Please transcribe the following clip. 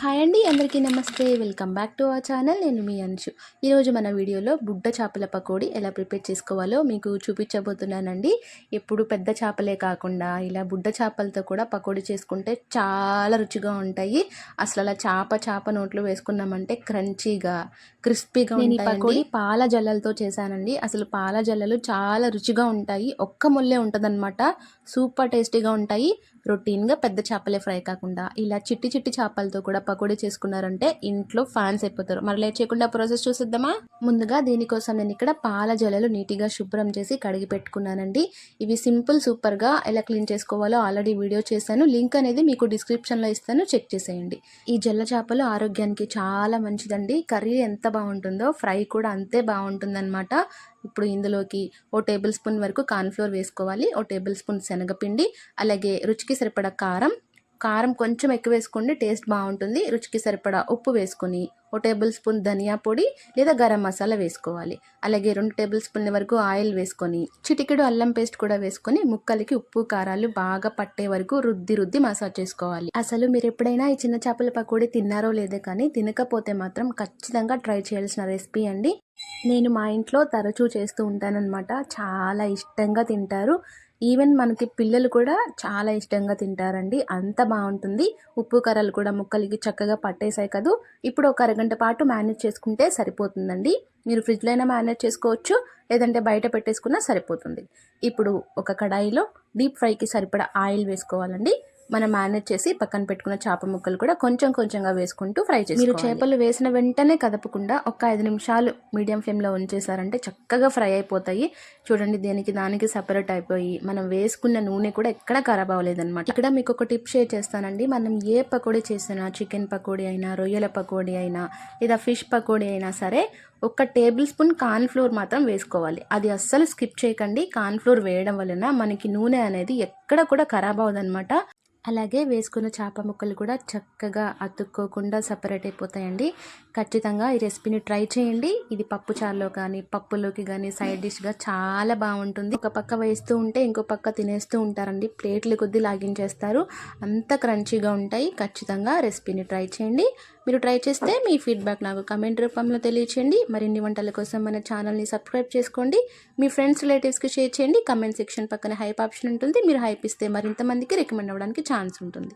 Hi అండి, అందరికీ నమస్తే. Welcome back to our channel. నేను మీ అంశు. ఈరోజు మన వీడియోలో బుడ్డ చేపల పకోడీ ఎలా ప్రిపేర్ చేసుకోవాలో మీకు చూపించబోతున్నానండి. ఎప్పుడు పెద్ద చేపలే కాకుండా ఇలా బుడ్డ చేపలతో కూడా పకోడీ చేసుకుంటే చాలా రుచిగా ఉంటాయి. అసలు అలా చేప నోట్లో వేసుకున్నామంటే క్రంచీగా క్రిస్పీగా ఉంటాయి. నేను ఈ పకోడీ పాల జల్లలతో చేశానండి. అసలు పాల జల్లలు చాలా రుచిగా ఉంటాయి. ఒక్క ముల్లే ఉంటుందన్నమాట. సూపర్ టేస్టీగా ఉంటాయి. రొటీన్గా పెద్ద చేపలే ఫ్రై కాకుండా ఇలా చిట్టి చిట్టి చేపలతో కూడా పకోడీ చేసుకున్నారంటే ఇంట్లో ఫ్యాన్స్ అయిపోతారు. మరి లేట్ చేయకుండా ప్రాసెస్ చూసిద్దామా. ముందుగా దీనికోసం నేను ఇక్కడ పాల జల్లలు నీట్గా శుభ్రం చేసి కడిగి పెట్టుకున్నానండి. ఇవి సింపుల్ సూపర్గా ఎలా క్లీన్ చేసుకోవాలో ఆల్రెడీ వీడియో చేశాను. లింక్ అనేది మీకు డిస్క్రిప్షన్లో ఇస్తాను, చెక్ చేసేయండి. ఈ జల్ల చేపలు ఆరోగ్యానికి చాలా మంచిదండి. కర్రీ ఎంత బాగుంటుందో ఫ్రై కూడా అంతే బాగుంటుందన్నమాట. ఇప్పుడు ఇందులోకి ఓ టేబుల్ స్పూన్ వరకు కార్న్ఫ్లోర్ వేసుకోవాలి. ఓ టేబుల్ స్పూన్ శనగపిండి, అలాగే రుచికి సరిపడా కారం కొంచెం ఎక్కువ వేసుకోండి, టేస్ట్ బాగుంటుంది. రుచికి సరిపడా ఉప్పు వేసుకొని ఓ టేబుల్ స్పూన్ ధనియా పొడి లేదా గరం మసాలా వేసుకోవాలి. అలాగే 2 టేబుల్ స్పూన్ల వరకు ఆయిల్ వేసుకొని చిటికెడు అల్లం పేస్ట్ కూడా వేసుకొని ముక్కలకి ఉప్పు కారాలు బాగా పట్టే వరకు రుద్ది మసాజ్ చేసుకోవాలి. అసలు మీరు ఎప్పుడైనా ఈ చిన్న చేపల పకోడీ తిన్నారో లేదో కానీ తినకపోతే మాత్రం ఖచ్చితంగా ట్రై చేయాల్సిన రెసిపీ అండి. నేను మా ఇంట్లో తరచూ చేస్తూ ఉంటానన్నమాట. చాలా ఇష్టంగా తింటారు. ఈవెన్ మనకి పిల్లలు కూడా చాలా ఇష్టంగా తింటారండి. అంత బాగుంటుంది. ఉప్పు కారాలు కూడా ముక్కలకి చక్కగా పట్టేసాయి కదూ. ఇప్పుడు ఒక అరగంట పాటు మ్యారినేట్ చేసుకుంటే సరిపోతుందండి. మీరు ఫ్రిడ్జ్లో అయినా మ్యారినేట్ చేసుకోవచ్చు, లేదంటే బయట పెట్టేసుకున్నా సరిపోతుంది. ఇప్పుడు ఒక కడాయిలో డీప్ ఫ్రైకి సరిపడా ఆయిల్ వేసుకోవాలండి. మనం మ్యారినేట్ చేసి పక్కన పెట్టుకున్న చేప ముక్కలు కూడా కొంచెంగా వేసుకుంటూ ఫ్రై చేసుకోవాలి. మీరు చేపలు వేసిన వెంటనే కదపకుండా ఒక 5 నిమిషాలు మీడియం ఫ్లేమ్లో ఉంచేసారంటే చక్కగా ఫ్రై అయిపోతాయి. చూడండి, దానికి సపరేట్ అయిపోయి మనం వేసుకున్న నూనె కూడా ఎక్కడ ఖరాబ్ అవ్వలేదన్నమాట. ఇక్కడ మీకు ఒక టిప్ షేర్ చేస్తానండి. మనం ఏ పకోడీ చేసినా, చికెన్ పకోడీ అయినా, రొయ్యల పకోడీ అయినా, లేదా ఫిష్ పకోడీ అయినా సరే, ఒక టేబుల్ స్పూన్ కార్న్ఫ్లోర్ మాత్రం వేసుకోవాలి. అది అస్సలు స్కిప్ చేయకండి. కార్న్ఫ్లోర్ వేయడం వలన మనకి నూనె అనేది ఎక్కడ కూడా ఖరాబ్ అవ్వదన్నమాట. అలాగే వేసుకున్న చేప ముక్కలు కూడా చక్కగా అతుక్కోకుండా సపరేట్ అయిపోతాయండి. ఖచ్చితంగా ఈ రెసిపీని ట్రై చేయండి. ఇది పప్పు చారులో కానీ, పప్పులోకి కానీ సైడ్ డిష్గా చాలా బాగుంటుంది. ఒక పక్క వేస్తూ ఉంటే ఇంకో పక్క తినేస్తూ ఉంటారండి. ప్లేట్లు కొద్దీ లాగించేస్తారు. అంత క్రంచీగా ఉంటాయి. ఖచ్చితంగా రెసిపీని ట్రై చేయండి. మీరు ట్రై చేస్తే మీ ఫీడ్బ్యాక్ నాకు కమెంట్ రూపంలో తెలియచేయండి. మరిన్ని వంటల కోసం మన ఛానల్ని సబ్స్క్రైబ్ చేసుకోండి. మీ ఫ్రెండ్స్, రిలేటివ్స్కి షేర్ చేయండి. కమెంట్ సెక్షన్ పక్కన హైప్ ఆప్షన్ ఉంటుంది. మీరు హైప్ ఇస్తే మరింత మందికి రికమెండ్ అవ్వడానికి ఛాన్స్ ఉంటుంది.